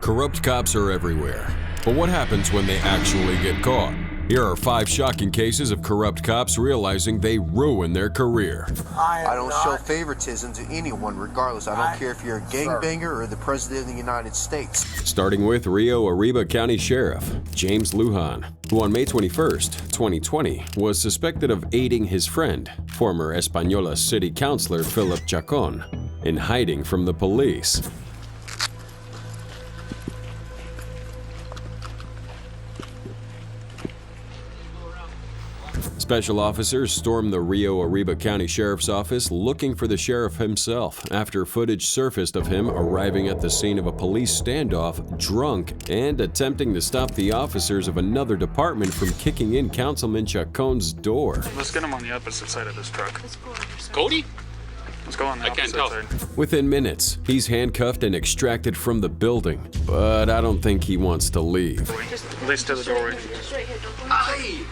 Corrupt cops are everywhere. But what happens when they actually get caught? Here are 5 shocking cases of corrupt cops realizing they ruin their career. I don't show favoritism to anyone, regardless. I don't care if you're a gangbanger or the President of the United States. Starting with Rio Arriba County Sheriff James Lujan, who on May 21st, 2020, was suspected of aiding his friend, former Española City Councilor Philip Chacon, in hiding from the police. Special officers stormed the Rio Arriba County Sheriff's Office looking for the sheriff himself after footage surfaced of him arriving at the scene of a police standoff drunk and attempting to stop the officers of another department from kicking in Councilman Chacon's door. Let's get him on the opposite side of this truck. Cody? Let's go on the opposite side. Within minutes, he's handcuffed and extracted from the building, but I don't think he wants to leave. At least to the doorway. Aye!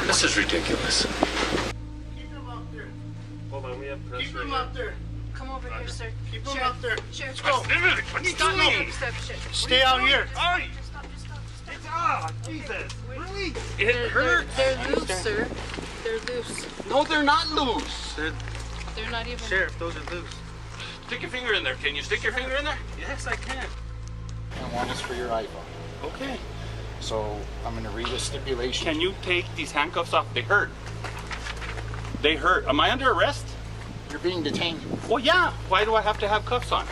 This is ridiculous. Keep him up there. Hold on, we have press Keep right him here. up there. Come over here, sir. Keep him Sheriff, up there. Sheriff, Let's go. What are you Stop, doing? stop, Sheriff. Stay out here. Aye! Just stop, just stop, just stop. Ah, Jesus! Really? It hurts. They're loose, sir. They're loose. No, they're not loose. They're not even. Sheriff, those are loose. Stick your finger in there. Can you stick your finger in there? Yes, I can. And one is for your iPhone. Okay. So I'm going to read the stipulation. Can you take these handcuffs off? They hurt. They hurt. Am I under arrest? You're being detained. Well, yeah. Why do I have to have cuffs on?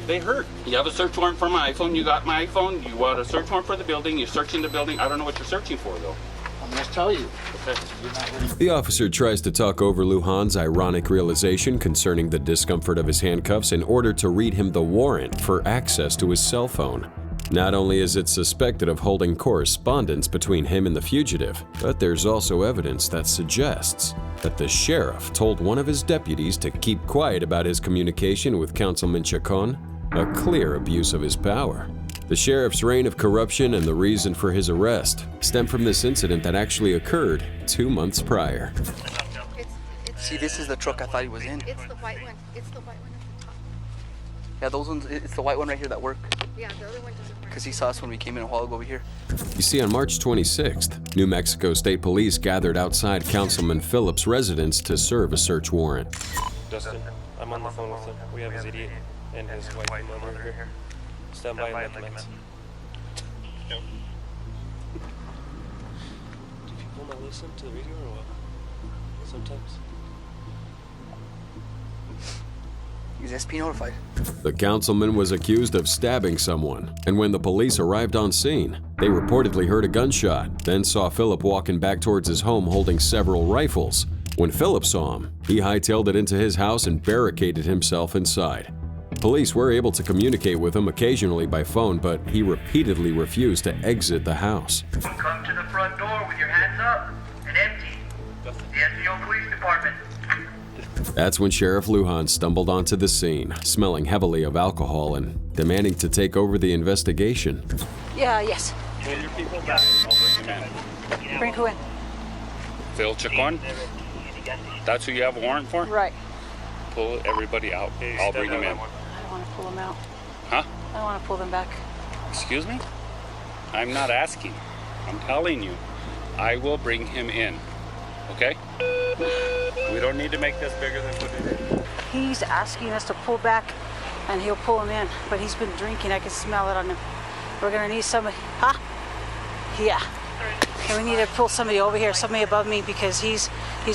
They hurt. You have a search warrant for my iPhone. You got my iPhone. You want a search warrant for the building. You're searching the building. I don't know what you're searching for, though. I'm going to tell you. Okay. You're not ready. The officer tries to talk over Lujan's ironic realization concerning the discomfort of his handcuffs in order to read him the warrant for access to his cell phone. Not only is it suspected of holding correspondence between him and the fugitive, but there's also evidence that suggests that the sheriff told one of his deputies to keep quiet about his communication with Councilman Chacon, a clear abuse of his power. The sheriff's reign of corruption and the reason for his arrest stem from this incident that actually occurred 2 months prior. See, this is the truck I thought he was in. It's the white one. It's the white one at the top. Yeah, those ones, it's the white one right here that work. Yeah, the other one doesn't work. Because he saw us when we came in a while ago over here. You see, on March 26th, New Mexico State Police gathered outside Councilman Phillips' residence to serve a search warrant. Justin, I'm on the phone with him. We have his idiot and his wife and mom over here. Stand by and let the lights. Do people not listen to the radio or what? Sometimes. He's SP notified. The councilman was accused of stabbing someone, and when the police arrived on scene, they reportedly heard a gunshot, then saw Philip walking back towards his home holding several rifles. When Philip saw him, he hightailed it into his house and barricaded himself inside. Police were able to communicate with him occasionally by phone, but he repeatedly refused to exit the house. Come to the front door with your hands up and empty. The SEO Police Department. That's when Sheriff Lujan stumbled onto the scene, smelling heavily of alcohol and demanding to take over the investigation. Yeah, yes. Pull your people back. I'll bring him in. Bring who in? Phil Chacon? That's who you have a warrant for? Right. Pull everybody out. I'll bring him in. I don't want to pull them out. Huh? I don't want to pull them back. Excuse me? I'm not asking. I'm telling you. I will bring him in. Okay? We don't need to make this bigger than what it is. He's asking us to pull back, and he'll pull him in. But he's been drinking. I can smell it on him. We're gonna need somebody. Huh? Yeah. And we need to pull somebody over here, somebody above me, because he's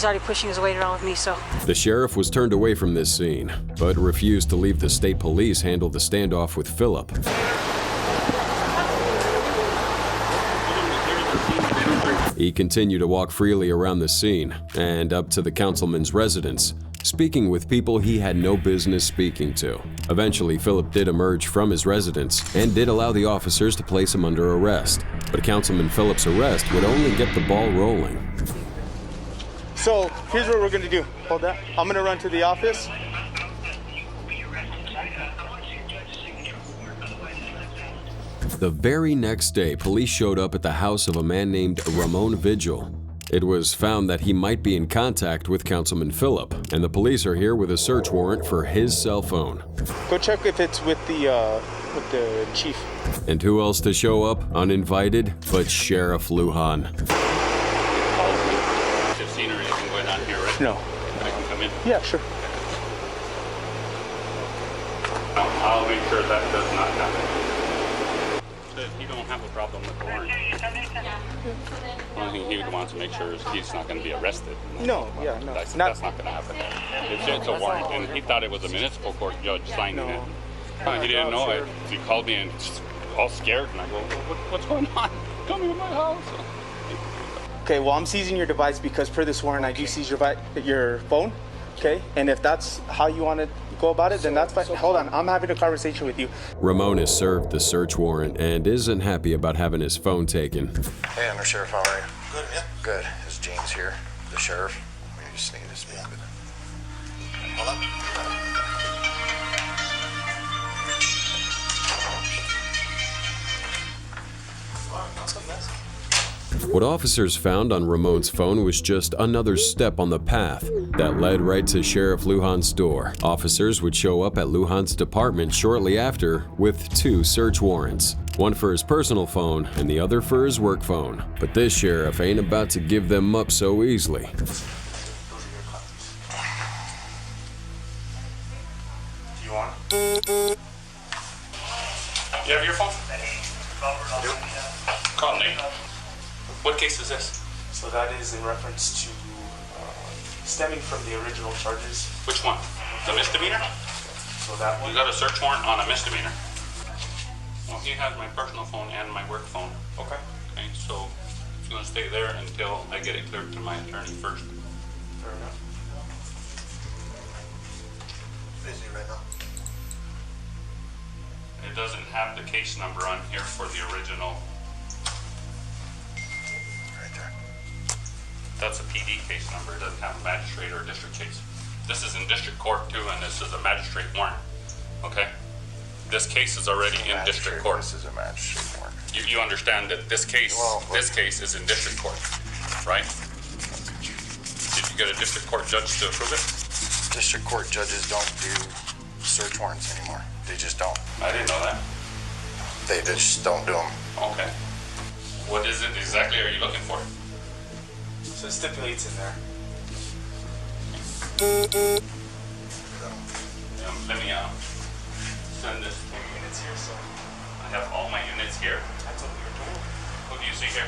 already pushing his weight around with me. So. The sheriff was turned away from this scene, but refused to leave the state police handle the standoff with Philip. He continued to walk freely around the scene and up to the councilman's residence, speaking with people he had no business speaking to. Eventually, Philip did emerge from his residence and did allow the officers to place him under arrest. But Councilman Phillips' arrest would only get the ball rolling. So here's what we're gonna do. Hold that. I'm gonna run to the office. The very next day, police showed up at the house of a man named Ramon Vigil. It was found that he might be in contact with Councilman Phillip, and the police are here with a search warrant for his cell phone. Go check if it's with the chief. And who else to show up uninvited but Sheriff Lujan? You've seen anything going on here, right? No. I can come in. Yeah, sure. I'll make sure that does not happen. He don't have a problem with the warrant. One thing he would want to make sure is he's not going to be arrested. No, yeah, no. That's not going to happen. It's a warrant, and he thought it was a municipal court judge signing it. He didn't know it. He called me and all scared, and I go, what's going on? Come to my house. Okay, well, I'm seizing your device because per this warrant, I do seize your phone. Okay, and if that's how you want to go about it, then that's fine. Hold on, I'm having a conversation with you. Ramon is served the search warrant and isn't happy about having his phone taken. Hey, Under Sheriff, how are you? Good, yeah. Good. Is James here, the sheriff? We just need to speak with him. Hold on. What officers found on Ramon's phone was just another step on the path that led right to Sheriff Lujan's door. Officers would show up at Lujan's department shortly after with 2 search warrants, one for his personal phone and the other for his work phone. But this sheriff ain't about to give them up so easily. You want? You have your phone? Call Nate. What case is this? So that is in reference to stemming from the original charges. Which one? The misdemeanor? So that You got a search warrant on a misdemeanor. Well, he has my personal phone and my work phone. Okay. Okay, so it's gonna stay there until I get it cleared to my attorney first. Fair enough. Busy right now. It doesn't have the case number on here for the original. Right there. That's a PD case number. It doesn't have a magistrate or a district case. This is in district court too, and this is a magistrate warrant. Okay? This case is already in district court. This is a magistrate warrant. You understand that this case is in district court, right? Did you get a district court judge to approve it? District court judges don't do search warrants anymore. They just don't. I didn't know that. They just don't do them. Okay. What is it exactly are you looking for? So it stipulates in there. Let me send this to Units here, so I have all my units here. that's what we were told. Who do you see here?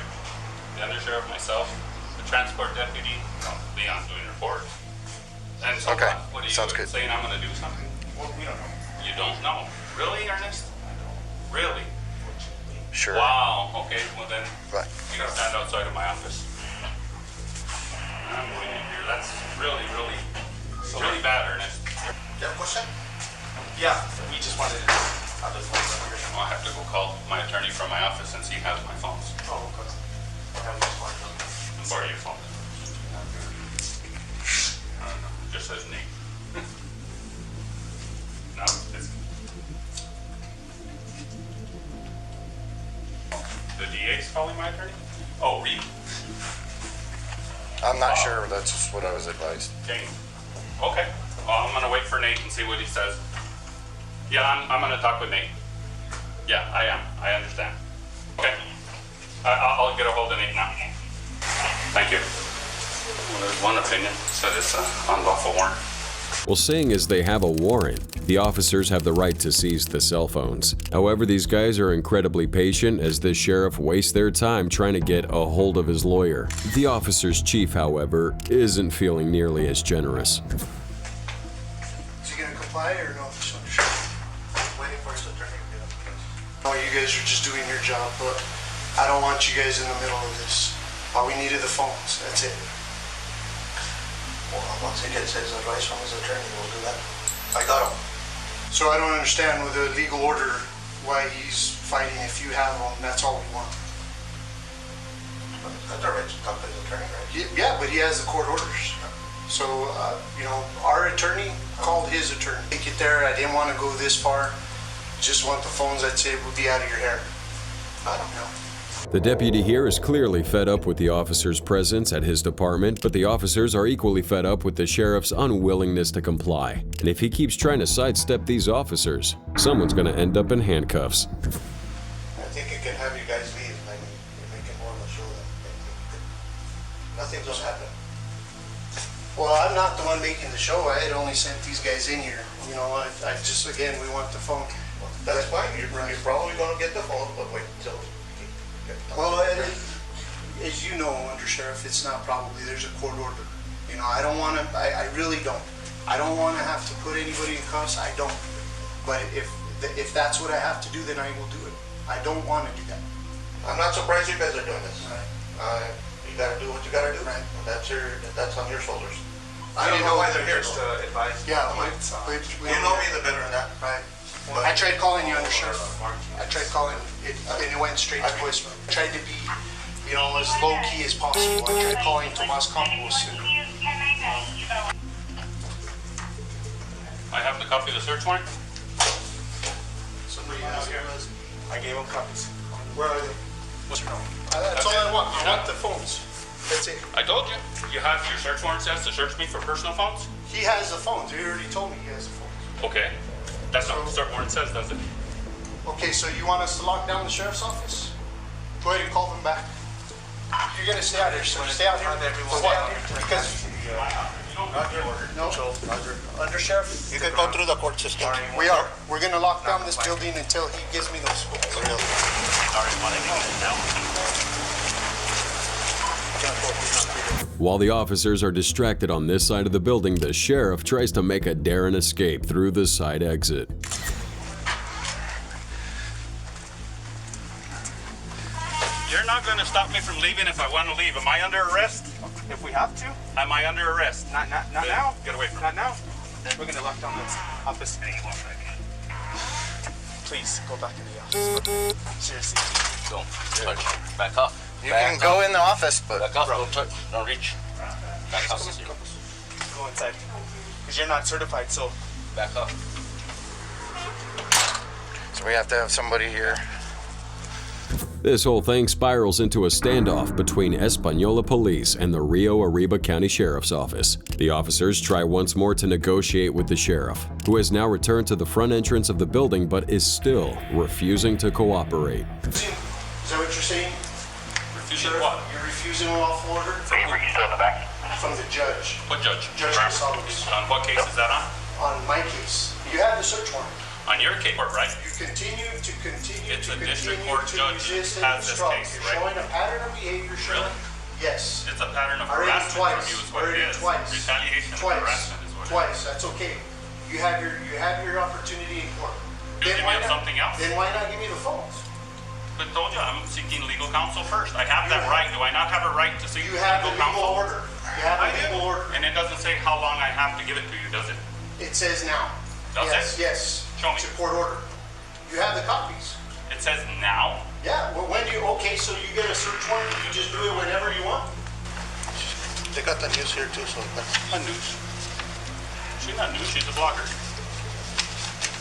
The undersheriff, myself, the transport deputy, Leon's doing reports. And so Okay, what are you sounds good. saying I'm gonna do something? Well, we don't know. You don't know? Really, Ernest? Really? Sure. Wow, okay, well then, But you gotta stand outside of my office. I'm going in here, that's really bad, Ernest. you have a question? Yeah, we just wanted to have those phones up here. I'll have to go call my attorney from my office since he has my phones. Oh, okay. Okay, we just wanted them. And borrow your phone. I don't know, it just says Nate. No, it's... The DA's calling my attorney? Oh, Reed? I'm not sure. That's just what I was advised. Dang. Okay, well, I'm gonna wait for Nate and see what he says. Yeah, I'm gonna talk with Nate. Yeah, I am, I understand. Okay, I'll get a hold of Nate now. Thank you. Well, there's one opinion, said it's an unlawful warrant. Well, seeing as they have a warrant, the officers have the right to seize the cell phones. However, these guys are incredibly patient as this sheriff wastes their time trying to get a hold of his lawyer. The officer's chief, however, isn't feeling nearly as generous. Is he gonna comply or no? Waiting for his attorney to get up. No, you guys are just doing your job, but I don't want you guys in the middle of this. All we needed the phones, that's it. Well, once he gets his advice from his attorney, we'll do that. I got them. So I don't understand with the legal order why he's fighting if you have them, that's all we want. That's all right. Talk to his attorney, right? Yeah, but he has the court orders. So, our attorney called his attorney. Take it there, I didn't want to go this far. Just want the phones, I'd say would be out of your hair. I don't know. The deputy here is clearly fed up with the officer's presence at his department, but the officers are equally fed up with the sheriff's unwillingness to comply. And if he keeps trying to sidestep these officers, someone's going to end up in handcuffs. I think it can have you guys leave. I mean, you're making more of a show than nothing's gonna happen. Well, I'm not the one making the show. I had only sent these guys in here. You know, I just, again, we want the phone. That's fine, you're probably gonna get the phone, but wait until. Well, as you know, Under Sheriff, it's not probably, there's a court order. You know, I don't wanna, I really don't. I don't wanna have to put anybody in cuffs, I don't. But if that's what I have to do, then I will do it. I don't wanna do that. I'm not surprised you guys are doing this. You gotta do what you gotta do. Right. That's on your shoulders. I don't know why they're here. Yeah, You know me the better than that. Right. I tried calling you, Under Sheriff. I tried calling it, and it went straight to voicemail. I tried to be, you know, as low key as possible. I tried calling Tomas Campos. I have the copy of the search warrant. Somebody has here. I gave him copies. Where are they? That's all I want. I want the phones. That's it. I told you. You have your search warrant says to search me for personal phones? He has the phones. He already told me he has the phones. Okay. That's not what the search warrant says, does it? Okay, so you want us to lock down the sheriff's office? Go ahead and call them back. You're gonna stay out here, sir. Stay out here. For what? Because no. Under Sheriff, You can go through the court system. we are. We're gonna lock down this building until he gives me those phones. While the officers are distracted on this side of the building, the sheriff tries to make a daring escape through the side exit. You're not going to stop me from leaving if I want to leave. Am I under arrest? If we have to, Am I under arrest? not Good. now. Get away from me. Not now. We're gonna lock down this office. Please go back in the office. Seriously. Don't touch. Back up. You can go in the office, but Back up. Don't touch. Don't reach. Back up. Go inside. Because you're not certified, so. Back up. so we have to have somebody here. This whole thing spirals into a standoff between Española Police and the Rio Arriba County Sheriff's Office. The officers try once more to negotiate with the sheriff, who has now returned to the front entrance of the building but is still refusing to cooperate. Is that what you're saying? Refusing what? You're refusing lawful order? Still in the back. From the judge. What judge? Judge Gonzalez. On what case is that on? On my case. You have the search warrant. On your case, right? You continue It's to a district continue court to judge resist has and this struggle. case, You're right? showing a pattern of behavior, Sheriff. Yes. It's a pattern of Already harassment twice. from you is what it Already is. twice. Retaliation and Twice. harassment is what it is. Twice. That's okay. You have your opportunity in court. You give me something else? Then why not give me the phones? But told you, I'm seeking legal counsel first. I have that right. Do I not have a right to seek You have the legal legal counsel? order. You have I the do. legal order. And it doesn't say how long I have to give it to you, does it? It says now. Does Yes, it? yes. Show me. It's a court order. You have the copies. It says now? Yeah, well, when do you, okay, so you get a search warrant, you just do it whenever you want? They got the news here too, so that's. A news. She's not news, she's a blogger.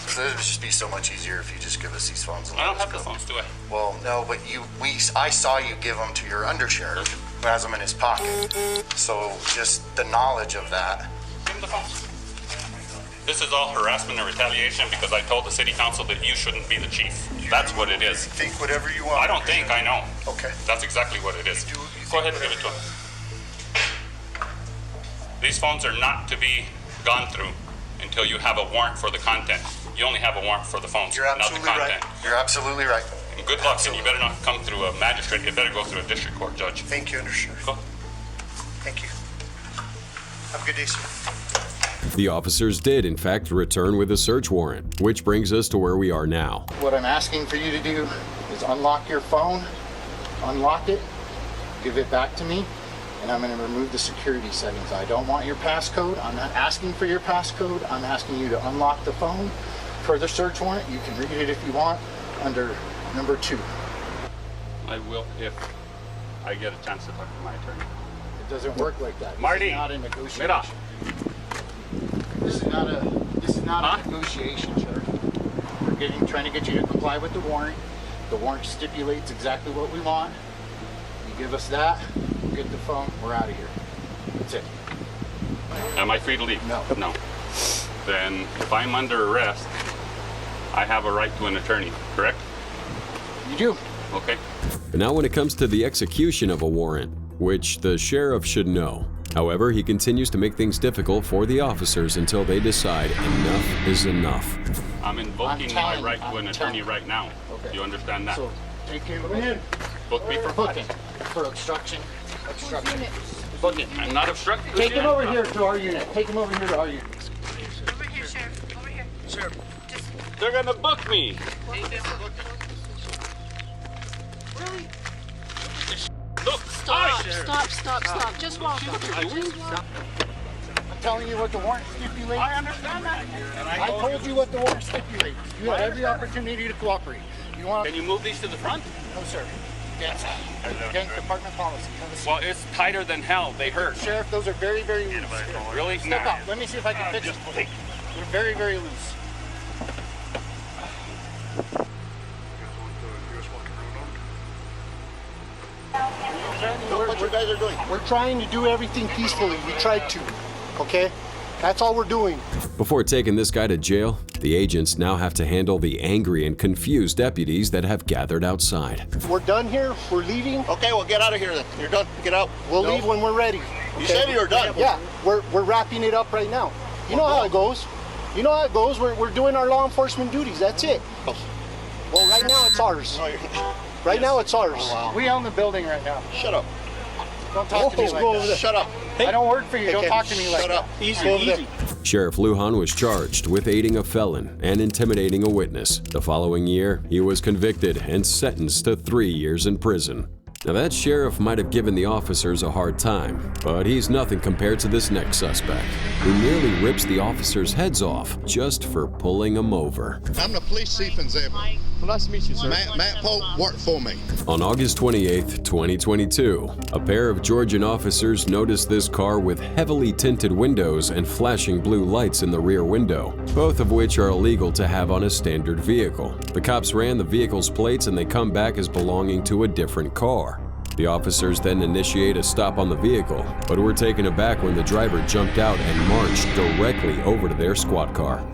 So it would just be so much easier if you just give us these phones. And I don't let have us the go. phones, do I? Well, no, but I saw you give them to your undersheriff who has them in his pocket. So just the knowledge of that. Give him the phones. This is all harassment and retaliation because I told the city council that you shouldn't be the chief. That's what it is. Think whatever you want. I don't think, I know. Okay. That's exactly what it is. Go ahead and give it to him. These phones are not to be gone through until you have a warrant for the content. You only have a warrant for the phones, You're not the absolutely right. content. You're absolutely right. And good luck, and you better not come through a magistrate. You better go through a district court judge. Thank you, Undersheriff. Go. Thank you. Have a good day, sir. The officers did, in fact, return with a search warrant, which brings us to where we are now. What I'm asking for you to do is unlock your phone, unlock it, give it back to me, and I'm going to remove the security settings. I don't want your passcode. I'm not asking for your passcode. I'm asking you to unlock the phone. For the search warrant, you can read it if you want under number 2. I will if I get a chance to talk to my attorney. It doesn't work like that. Marty, This is not a negotiation. get off. This is not a negotiation, Sheriff. We're trying to get you to comply with the warrant. The warrant stipulates exactly what we want. You give us that, we'll get the phone, we're out of here. That's it. Am I free to leave? No. No. Then if I'm under arrest, I have a right to an attorney, correct? You do. Okay. But now when it comes to the execution of a warrant, which the sheriff should know. However, he continues to make things difficult for the officers until they decide enough is enough. I'm invoking my right to an attorney right now. Okay. Do you understand that? So, take him in. Book me for Booking. For obstruction. Obstruction. Booking. I'm not obstructing. Take him over here to our unit. Take him over here to our unit. Over here, Sheriff. Over here. Sheriff. They're gonna book me. Really? Look. Stop. Just walk. I'm telling you what the warrant stipulates. I understand that. I told you what the warrant stipulates. You have every opportunity to cooperate. You want? Can you move these to the front? No, sir. Against department policy. Have a seat. Well, it's tighter than hell. They hurt. Sheriff, those are very, very loose. Really? Step Nah. up. Let me see if I can fix it. They're very, very loose. What you guys are doing? We're trying to do everything peacefully. We tried to. Okay? That's all we're doing. Before taking this guy to jail, the agents now have to handle the angry and confused deputies that have gathered outside. We're done here. We're leaving. Okay, well, get out of here then. You're done. Get out. We'll leave when we're ready. You said you were done. Yeah, we're wrapping it up right now. You know how it goes. You know how it goes. We're doing our law enforcement duties. That's it. Well, right now it's ours. Right now it's ours. We own the building right now. Shut up. Don't talk to me like that. Shut up. I don't work for you. Don't talk to me like that. Easy. Sheriff Lujan was charged with aiding a felon and intimidating a witness. The following year, he was convicted and sentenced to 3 years in prison. Now that sheriff might have given the officers a hard time, but he's nothing compared to this next suspect, who nearly rips the officers' heads off just for pulling him over. I'm the police chief in Zebulon. Well, nice to meet you, sir. Matt Pope worked for me. On August 28, 2022, a pair of Georgian officers noticed this car with heavily tinted windows and flashing blue lights in the rear window, both of which are illegal to have on a standard vehicle. The cops ran the vehicle's plates and they come back as belonging to a different car. The officers then initiate a stop on the vehicle, but were taken aback when the driver jumped out and marched directly over to their squad car.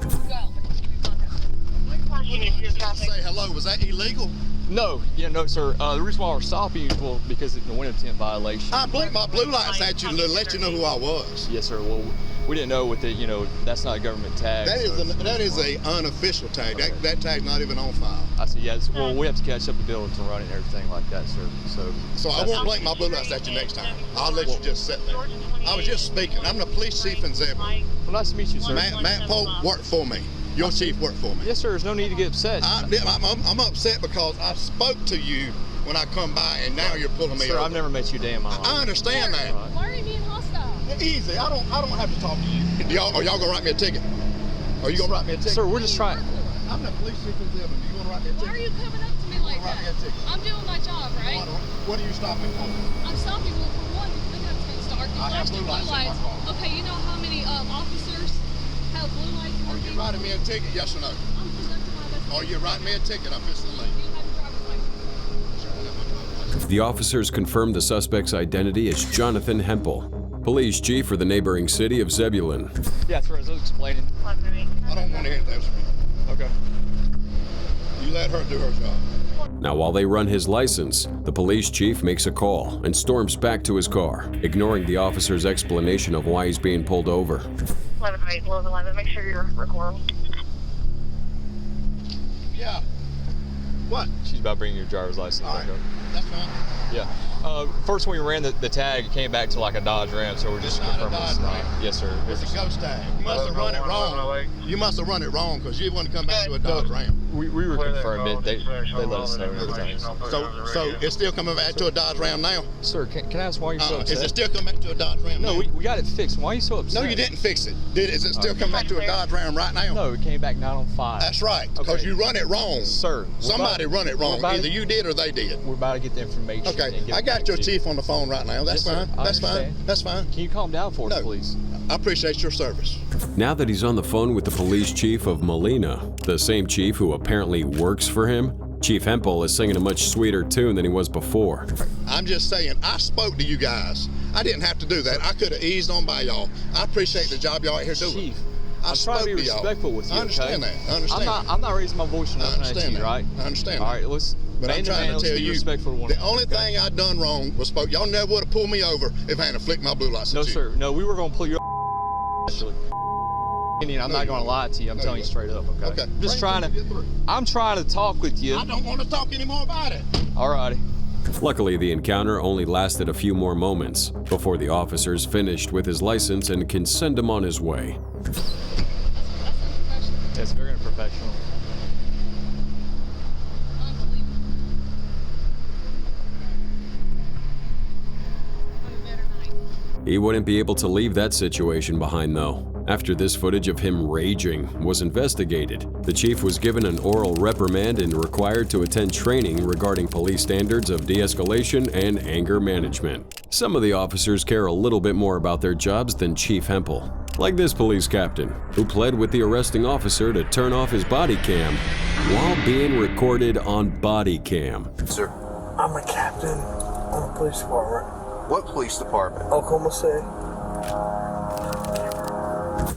Say hello. Was that illegal? No, no, sir. The reason why we're stopping you is because it's a window tint violation. I blinked my blue lights at you to let you know who I was. Yes, sir. Well, we didn't know with the, that's not a government tag. That is a unofficial tag. That tag's not even on file. I see. Yes. Well, we have to catch up the bills and run it and everything like that, sir. So I won't blink my blue lights at you next time. I'll let you just sit there. I was just speaking. I'm the police chief in Zebulon. Well, nice to meet you, sir. Matt Pope worked for me. Your chief worked for me. Yes, sir. There's no need to get upset. I'm upset because I spoke to you when I come by, and now you're pulling me over. Sir, I've never met you a day in my life. I understand that. Why are you being hostile? Easy. I don't have to talk to you. Are y'all gonna write me a ticket? Are you gonna write me a ticket? Sir, we're just trying. I'm the police chief in Zebulon. You gonna write me a ticket? Why are you coming up to me like that? I'm doing my job, right? What are you stopping for? I'm stopping you for one. Look at it's dark. You flashed your blue lights. Okay, you know how many officers have blue lights? Are you writing me a ticket? Yes or no? I'm conducting my best. Are you writing me a ticket? I'm fixing to leave. Do you have a driver's license? The officers confirmed the suspect's identity as Jonathan Hempel, police chief for the neighboring city of Zebulon. Yeah, sir. As I was explaining. I don't want to hear that. Okay. You let her do her job. Now, while they run his license, the police chief makes a call and storms back to his car, ignoring the officer's explanation of why he's being pulled over. 11, make sure you're recording. Yeah. What? She's about bringing your driver's license. All right. That's fine. Yeah. First, when we ran the tag, it came back to like a Dodge Ram, so we're just confirming it's not. Yes, sir. It's a ghost tag. You must have run it wrong. You must have run it wrong because you want to come back to a Dodge Ram. We were confirmed it. They let us know everything. So it's still coming back to a Dodge Ram now? Sir, can I ask why you're so upset? Is it still coming back to a Dodge Ram now? No, we got it fixed. Why are you so upset? No, you didn't fix it. Is it still coming back to a Dodge Ram right now? No, it came back not on file. That's right, because you run it wrong. Sir. Somebody run it wrong. Either you did or they did. We're about to get the information. Okay, I got your chief on the phone right now. That's fine. That's fine. That's fine. Can you calm down for us, please? I appreciate your service. Now that he's on the phone with the police chief of Molina, the same chief who apparently works for him, Chief Hempel is singing a much sweeter tune than he was before. I'm just saying, I spoke to you guys. I didn't have to do that. I could have eased on by y'all. I appreciate the job y'all out here doing. Chief, I I'm trying to be respectful with you. I understand okay? that. I understand. I'm not raising my voice or nothing at you, that. right? I understand. All right, let's. But I'm trying to tell you, the only thing I done wrong was spoke. Y'all never would have pulled me over if I hadn't flicked my blue lights. No, sir. No, we were going to pull you. Actually, I'm not going to lie to you. I'm telling you straight up. Okay. I'm just trying to. I'm trying to talk with you. I don't want to talk anymore about it. All righty. Luckily, the encounter only lasted a few more moments before the officers finished with his license and can send him on his way. That's very unprofessional. He wouldn't be able to leave that situation behind, though. After this footage of him raging was investigated, the chief was given an oral reprimand and required to attend training regarding police standards of de-escalation and anger management. Some of the officers care a little bit more about their jobs than Chief Hempel, like this police captain, who pled with the arresting officer to turn off his body cam while being recorded on body cam. Sir, I'm a captain on the police department. what police department? Oklahoma City.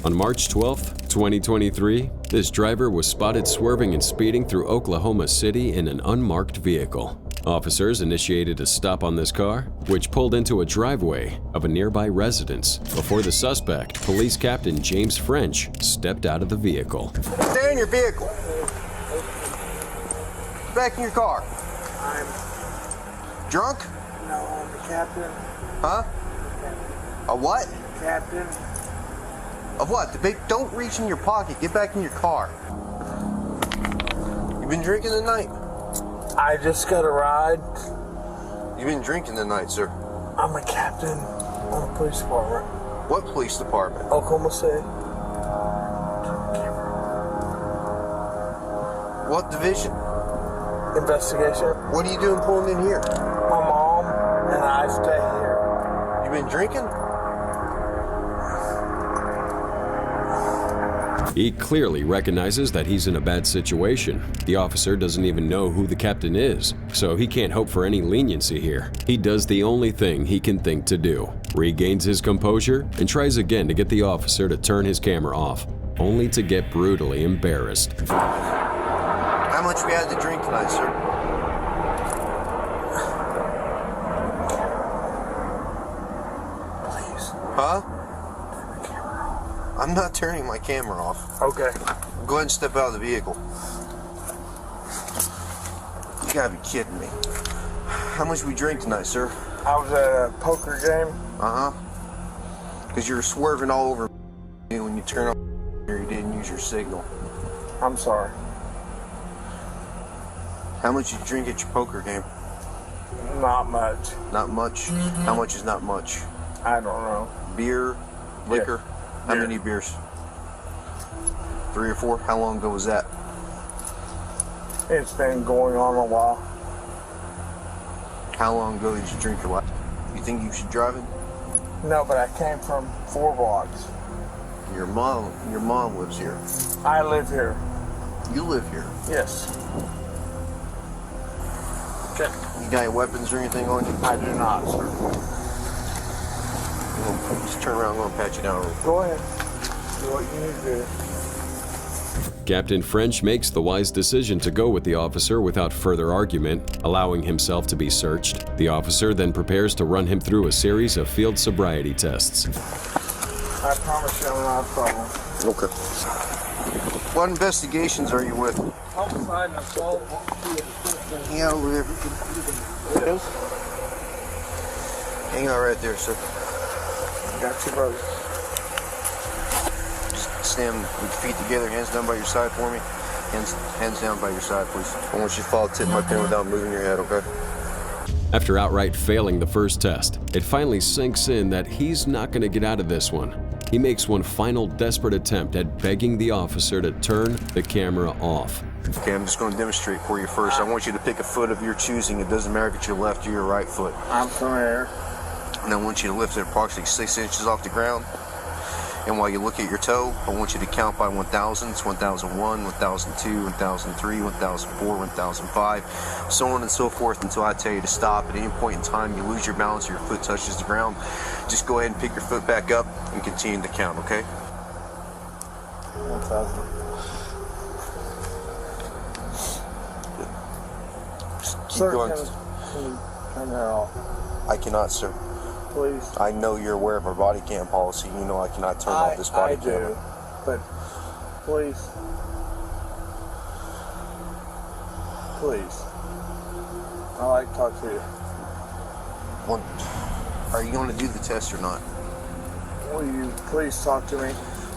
On March 12, 2023, this driver was spotted swerving and speeding through Oklahoma City in an unmarked vehicle. Officers initiated a stop on this car, which pulled into a driveway of a nearby residence before the suspect, Police Captain James French, stepped out of the vehicle. Stay in your vehicle. Get back in your car. I'm drunk? No, I'm the captain. Huh? A what? Captain. Of what? Don't reach in your pocket. Get back in your car. You been drinking tonight? I just got a ride. You been drinking tonight, sir? I'm a captain on the police department. What police department? Oklahoma City. What division? Investigation. What are you doing pulling in here? My mom and I stay here. You been drinking? He clearly recognizes that he's in a bad situation. The officer doesn't even know who the captain is, so he can't hope for any leniency here. He does the only thing he can think to do, regains his composure, and tries again to get the officer to turn his camera off, only to get brutally embarrassed. How much we had to drink tonight, sir? Please. Huh? I'm not turning my camera off. Okay. Go ahead and step out of the vehicle. You gotta be kidding me. How much we drink tonight, sir? I was at a poker game. Uh-huh. Because you were swerving all over me when you turn on here, you didn't use your signal. I'm sorry. How much did you drink at your poker game? Not much. Not much? How much is not much? I don't know. Beer? Liquor? Yeah. How many beers? 3 or 4? How long ago was that? It's been going on a while. How long ago did you drink your last? You think you should drive it? No, but I came from 4 blocks. Your mom lives here. I live here. You live here? Yes. Okay. You got any weapons or anything on you? I do not, sir. Just turn around, I'm gonna pat you down real quick. Go ahead. Do what you need to do. Captain French makes the wise decision to go with the officer without further argument, allowing himself to be searched. The officer then prepares to run him through a series of field sobriety tests. I promise you I'm not a problem. Okay. What investigations are you with? Homicide and assault. Hang out over there. Hang out right there, sir. Got you, brother. Just stand with your feet together, hands down by your side for me. Hands down by your side, please. I want you to follow tip my pin without moving your head, okay? After outright failing the first test, it finally sinks in that he's not going to get out of this one. He makes one final desperate attempt at begging the officer to turn the camera off. Okay, I'm just going to demonstrate for you first. I want you to pick a foot of your choosing. It doesn't matter if it's your left or your right foot. I'm familiar. And I want you to lift it approximately 6 inches off the ground. And while you look at your toe, I want you to count by 1,000s, 1001, 1002, 1003, 1004, 1005, so on and so forth until I tell you to stop. At any point in time you lose your balance or your foot touches the ground, just go ahead and pick your foot back up and continue to count, okay? 1,000. Keep going. Can you turn that off? I cannot, sir. Please. I know you're aware of our body cam policy. You know I cannot turn off this body camera. I do, but please. Please. I'd like to talk to you. Well, are you going to do the test or not? Will you please talk to me?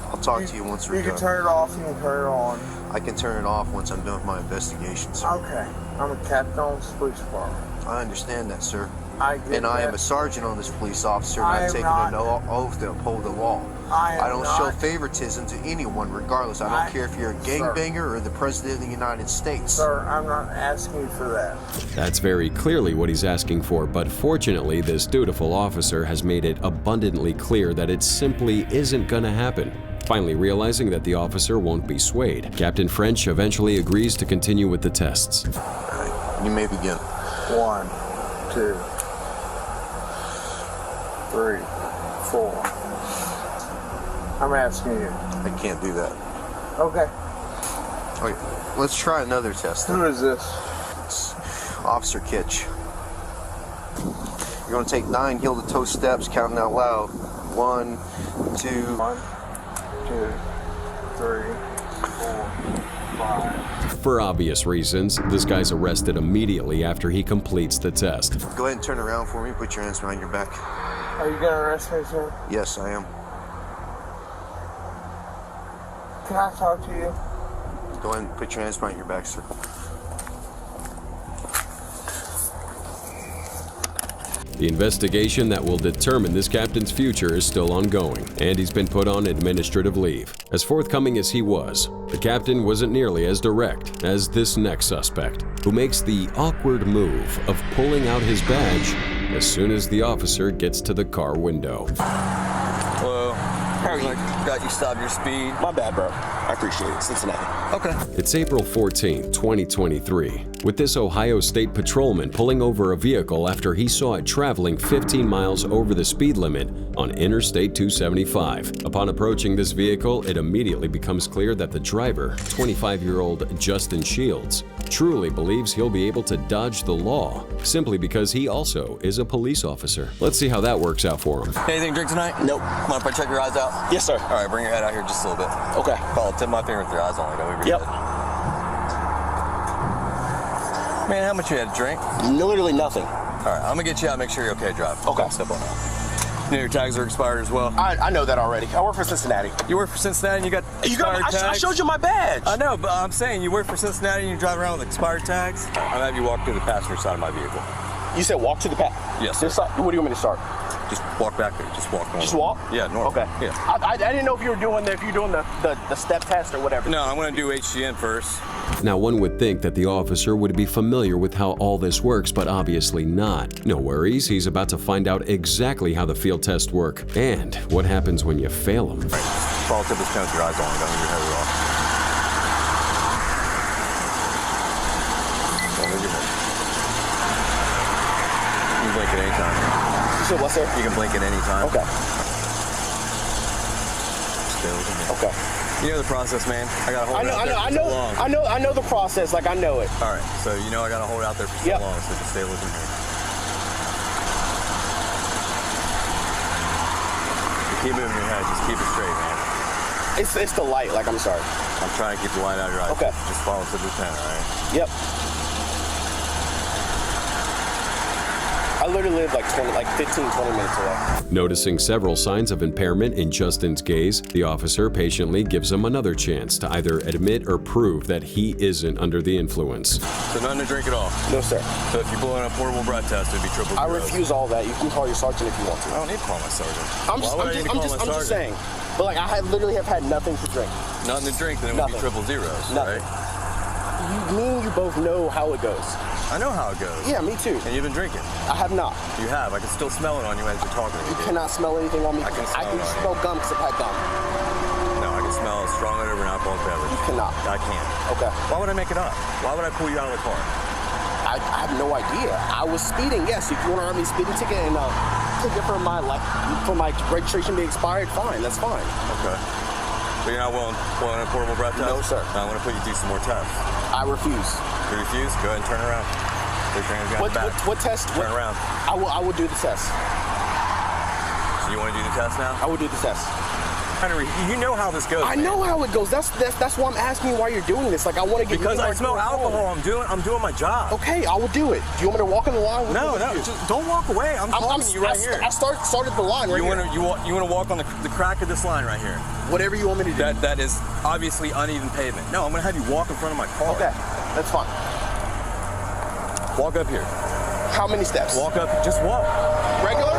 I'll talk to you once we're You done. can turn it off, you can turn it on. I can turn it off once I'm done with my investigation, sir. Okay. I'm a captain on this police department. I understand that, sir. I get And I am that. a sergeant on this police officer, and I I've am taken not. an oath to uphold the law. I don't am show not. favoritism to anyone, regardless. I don't care if you're a gangbanger or the President of the United States. Sir, I'm not asking you for that. That's very clearly what he's asking for, but fortunately, this dutiful officer has made it abundantly clear that it simply isn't gonna happen. Finally realizing that the officer won't be swayed, Captain French eventually agrees to continue with the tests. All right, you may begin. 1, 2, 3, 4. I'm asking you. I can't do that. Okay. Okay, let's try another test. Who is this? It's Officer Kitch. You're going to take 9 heel-to-toe steps, counting out loud. 1, 2, 1, 2, 3, 4, 5. For obvious reasons, this guy's arrested immediately after he completes the test. Go ahead and turn around for me. Put your hands behind your back. Are you gonna arrest me, sir? Yes, I am. Can I talk to you? Go ahead and put your hands behind your back, sir. The investigation that will determine this captain's future is still ongoing, and he's been put on administrative leave. As forthcoming as he was, the captain wasn't nearly as direct as this next suspect, who makes the awkward move of pulling out his badge as soon as the officer gets to the car window. Hello. How are you? Got you stopped your speed. My bad, bro. I appreciate it. Cincinnati. Okay. It's April 14, 2023, with this Ohio State patrolman pulling over a vehicle after he saw it traveling 15 miles over the speed limit on Interstate 275. Upon approaching this vehicle, it immediately becomes clear that the driver, 25-year-old Justin Shields, truly believes he'll be able to dodge the law simply because he also is a police officer. Let's see how that works out for him. Anything to drink tonight? Nope. Mind if I check your eyes out? Yes, sir. All right, bring your head out here just a little bit. Okay. Paul, tip my finger with your eyes only. Don't move your head. Man, how much you had to drink? Literally nothing. All right, I'm gonna get you out and make sure you're okay to drive. Okay. Step on out. You know your tags are expired as well? I know that already. I work for Cincinnati. You work for Cincinnati and you got expired tags? I showed you my badge. I know, but I'm saying you work for Cincinnati and you drive around with expired tags? I'll have you walk through the passenger side of my vehicle. You said walk to the back? Yes, sir. What do you want me to start? Just walk back there. Just walk normal. Just walk? Yeah, normal. Okay. Yeah. I didn't know if you were doing the step test or whatever. No, I'm going to do HGN first. Now, one would think that the officer would be familiar with how all this works, but obviously not. No worries, he's about to find out exactly how the field tests work and what happens when you fail them. Right. Follow tip is count with your eyes only. Don't move your head at all. Don't move your head. You can blink at any time. You said what, sir? You can blink at any time. Okay. Stay with me. Okay. You know the process, man. I gotta hold it out there for so long. I know the process, like I know it. All right, so you know I gotta hold it out there for so long, so just stay with me here. You keep moving your head, just keep it straight, man. It's the light, like I'm sorry. I'm trying to keep the light out of your eyes. Okay. Just follow to the 10, all right? Yep. I literally live like 15, 20 minutes away. Noticing several signs of impairment in Justin's gaze, the officer patiently gives him another chance to either admit or prove that he isn't under the influence. So nothing to drink at all? No, sir. So if you blow in a portable breath test, it'd be triple zeros. I refuse all that. You can call your sergeant if you want to. I don't need to call my sergeant. I'm just saying. But like, I literally have had nothing to drink. Nothing to drink, then it would be triple zeros, right? Me and you both know how it goes. I know how it goes. Yeah, me too. And you've been drinking. I have not. You have. I can still smell it on you as you're talking. You cannot smell anything on me. I can smell gum because I've had gum. No, I can smell a strong odor of an alcoholic beverage. You cannot. I can't. Okay. Why would I make it up? Why would I pull you out of the car? I have no idea. I was speeding. Yes, if you want to earn me a speeding ticket and ticket for my registration being expired, fine. That's fine. Okay. But you're not willing a portable breath test? No, sir. I want to put you through some more tests. I refuse. You refuse? Go ahead and turn around. What test? Turn around. I will do the test. So you want to do the test now? I will do the test. Henry, you know how this goes. I know how it goes. That's why I'm asking you why you're doing this. Like I want to get because I smell alcohol. I'm doing my job. Okay, I will do it. Do you want me to walk in the line? No, just don't walk away. I'm talking to you right here. I started the line right here. You want to walk on the crack of this line right here. Whatever you want me to do. That is obviously uneven pavement. No, I'm gonna have you walk in front of my car. Okay, that's fine. Walk up here. How many steps? Walk up. Just walk. Regular?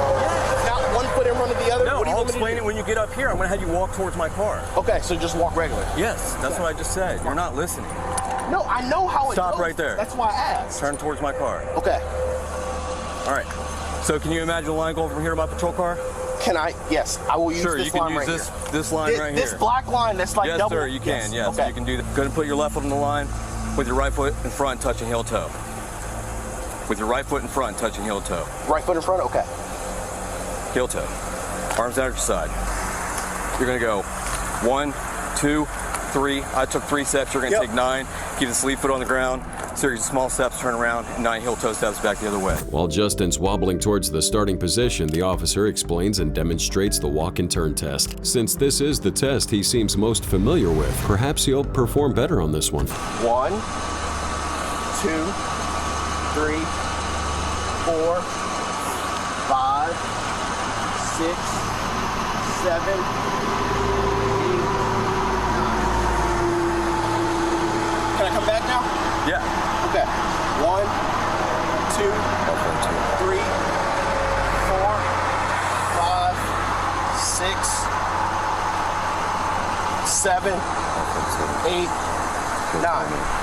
Not one foot in front of the other? No, I'll explain it when you get up here. I'm gonna have you walk towards my car. Okay, so just walk regular. Yes, that's what I just said. You're not listening. No, I know how it goes. Stop right there. That's why I asked. Turn towards my car. Okay. All right. So can you imagine the line going from here to my patrol car? Can I? Yes, I will use this line right here. Sure, you can use this line right here. This black line that's like double? Yes, sir, you can. Yes, okay. You can do that. Go ahead and put your left foot on the line with your right foot in front touching heel toe. With your right foot in front touching heel toe. Right foot in front? Okay. Heel toe. Arms out at your side. You're going to go 1, 2, 3. I took 3 steps. You're going to take 9. Keep the sleeve foot on the ground. Series of small steps, turn around, 9 heel toe steps back the other way. While Justin's wobbling towards the starting position, the officer explains and demonstrates the walk and turn test. Since this is the test he seems most familiar with, perhaps he'll perform better on this one. 1, 2, 3, 4, 5, 6, 7, 8, 9. Can I come back now? Yeah. Okay. 1, 2, 3, 4, 5, 6, 7, 8, 9.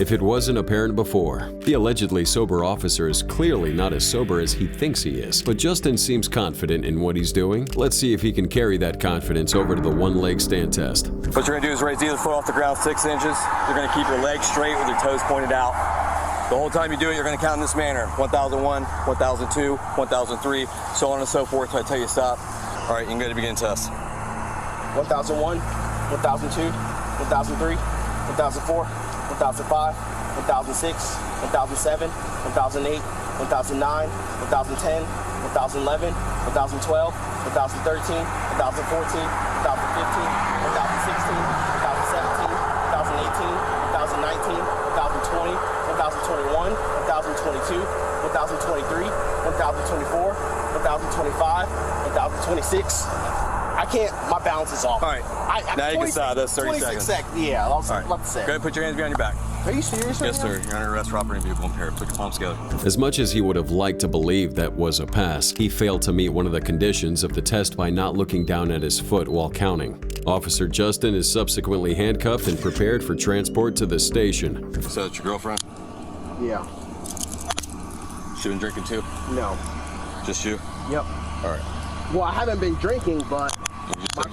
If it wasn't apparent before, the allegedly sober officer is clearly not as sober as he thinks he is. But Justin seems confident in what he's doing. Let's see if he can carry that confidence over to the one-leg stand test. What you're going to do is raise either foot off the ground 6 inches. You're going to keep your legs straight with your toes pointed out. The whole time you do it, you're going to count in this manner. 1001, 1002, 1003, so on and so forth until I tell you to stop. All right, you can go to begin test. 1001, 1002, 1003, 1004, 1005, 1006, 1007, 1008, 1009, 1010, 1011, 2012, 2013, 2014, 2015, 2016, 2017, 2018, 2019, 2020, 2021, 2022, 2023, 2024, 2025, 2026. I can't, my balance is off. All right, now you can stop. That's 30 seconds. Yeah, I was about to say. Go ahead and put your hands behind your back. Are you serious right Yes, sir. You're under arrest for operating vehicle impaired. Put your palms together. As much as he would have liked to believe that was a pass, he failed to meet one of the conditions of the test by not looking down at his foot while counting. Officer Justin is subsequently handcuffed and prepared for transport to the station. So that's your girlfriend? Yeah. She been drinking too? No. Just you? Yep. All right. Well, I haven't been drinking, but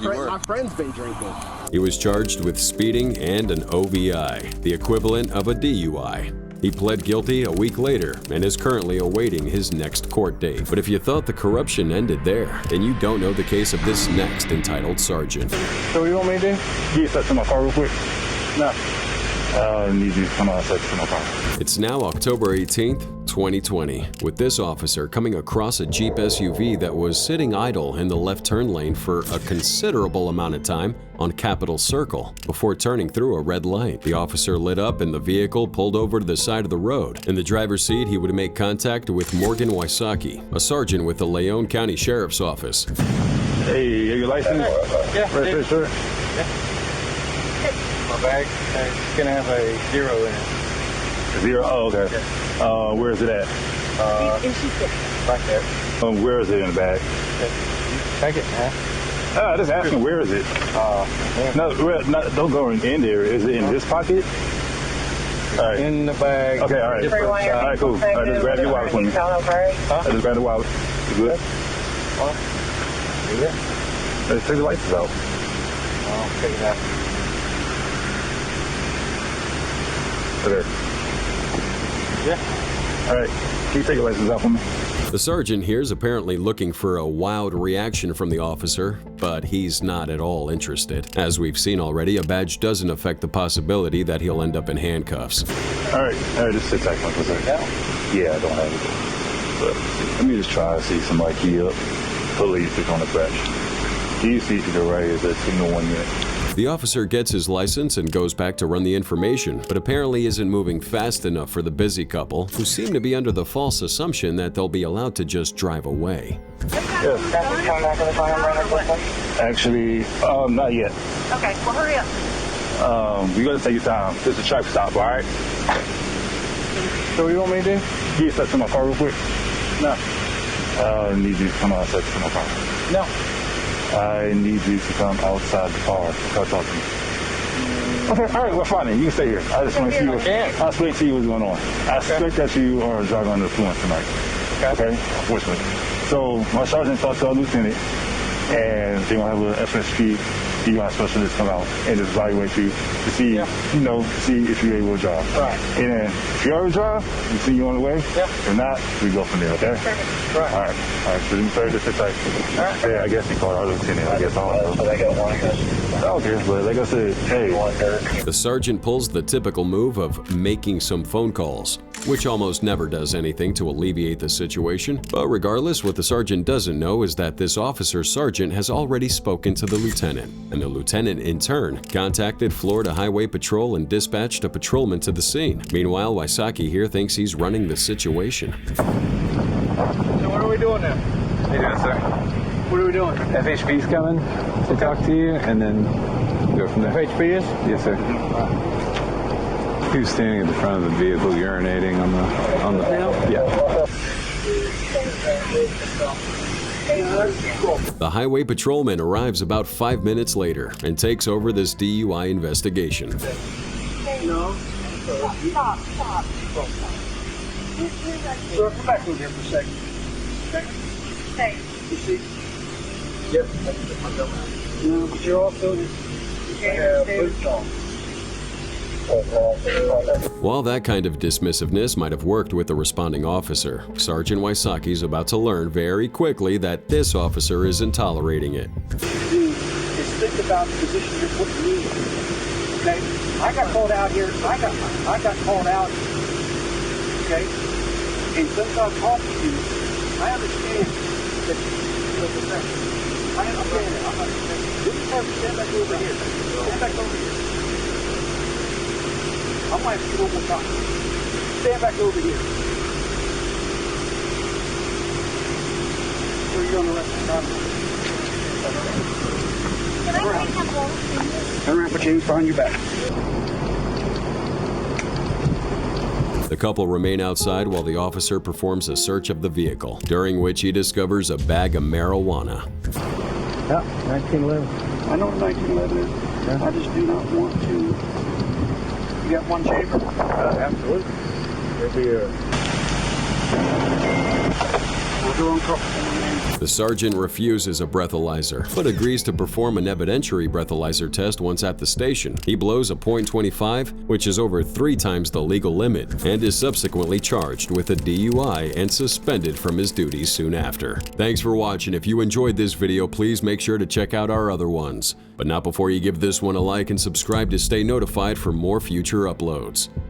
my friend's been drinking. He was charged with speeding and an OVI, the equivalent of a DUI. He pled guilty a week later and is currently awaiting his next court date. But if you thought the corruption ended there, then you don't know the case of this next entitled sergeant. So what you want me to do? Get that to my car real quick. No. I need you to come outside to my car. It's now October 18th, 2020, with this officer coming across a Jeep SUV that was sitting idle in the left turn lane for a considerable amount of time on Capitol Circle before turning through a red light. The officer lit up and the vehicle pulled over to the side of the road. In the driver's seat, he would make contact with Morgan Wysocki, a sergeant with the Leon County Sheriff's Office. Hey, are you licensed? Yeah. Right, sure. Yeah. My bag is gonna have a 0 in it. 0? Oh, okay. Yeah. Where is it at? Right there. Where is it in the bag? Take it, man. Just asking, where is it? Yeah. No, don't go in there. Is it in this pocket? In the bag. Okay, all right. Different All right, cool. All right, just grab your wallet for me. Huh? Just grab the wallet. You good? Yeah. Let's take the lights out. I'll take it out. There. Yeah. All right. Can you take your license out for me? The sergeant here is apparently looking for a wild reaction from the officer, but he's not at all interested. As we've seen already, a badge doesn't affect the possibility that he'll end up in handcuffs. All right, just sit tight for a second. Yeah, I don't have it. But let me just try to see somebody key up. Police is on the badge. Can you see to the right is a signal 1 minute. The officer gets his license and goes back to run the information, but apparently isn't moving fast enough for the busy couple, who seem to be under the false assumption that they'll be allowed to just drive away. Actually, not yet. Okay, well, hurry up. You gotta take your time. This is a traffic stop, all right? So what you want me to do? Can you step to my car real quick? No. I need you to come outside to my car. No. I need you to come outside the car. Come talk to me. Okay, all right, well, fine. You can stay here. I just want to see I'll explain to you what's going on. I suspect that you are driving under the influence tonight. Okay? Unfortunately. So my sergeant talked to our lieutenant, and they're going to have a FSP DUI specialist come out and just evaluate you to see, see if you're able to drive. Right. And then if you're able to drive, we see you on the way. Yeah. If not, we go from there, okay? Right. All right. So you better just sit tight. Yeah, I guess he called our lieutenant. I guess I don't know. So they got one, I guess. Okay, but like I said, hey. The sergeant pulls the typical move of making some phone calls, which almost never does anything to alleviate the situation. But regardless, what the sergeant doesn't know is that this officer sergeant has already spoken to the lieutenant, and the lieutenant in turn contacted Florida Highway Patrol and dispatched a patrolman to the scene. Meanwhile, Wysocki here thinks he's running the situation. So what are we doing now? How you doing, sir? What are we doing? FHP's coming to talk to you, and then go from there. FHP is? Yes, sir. He was standing at the front of the vehicle urinating on the yeah. The highway patrolman arrives about 5 minutes later and takes over this DUI investigation. No. Stop. Sir, come back over here for a second. Hey. You see? Yep. No, but you're also boots on. While that kind of dismissiveness might have worked with the responding officer, Sergeant Wysocki's about to learn very quickly that this officer isn't tolerating it. Is think about the position you're putting me in. Okay? I got called out here. I got called out. Okay? And since I've talked to you, I understand that you're professional. I understand it. I'm not stand back over here. Stand back over here. I might have to do one more time. Stand back over here. So you're on the left side. Turn around, put your hands behind your back. The couple remain outside while the officer performs a search of the vehicle, during which he discovers a bag of marijuana. Yeah, 1911. I know what 1911 is. Yeah. I just do not want to. You got one chamber? Absolutely. There'll be The sergeant refuses a breathalyzer, but agrees to perform an evidentiary breathalyzer test once at the station. He blows a .25, which is over 3 times the legal limit, and is subsequently charged with a DUI and suspended from his duties soon after. Thanks for watching. If you enjoyed this video, please make sure to check out our other ones. But not before you give this one a like and subscribe to stay notified for more future uploads.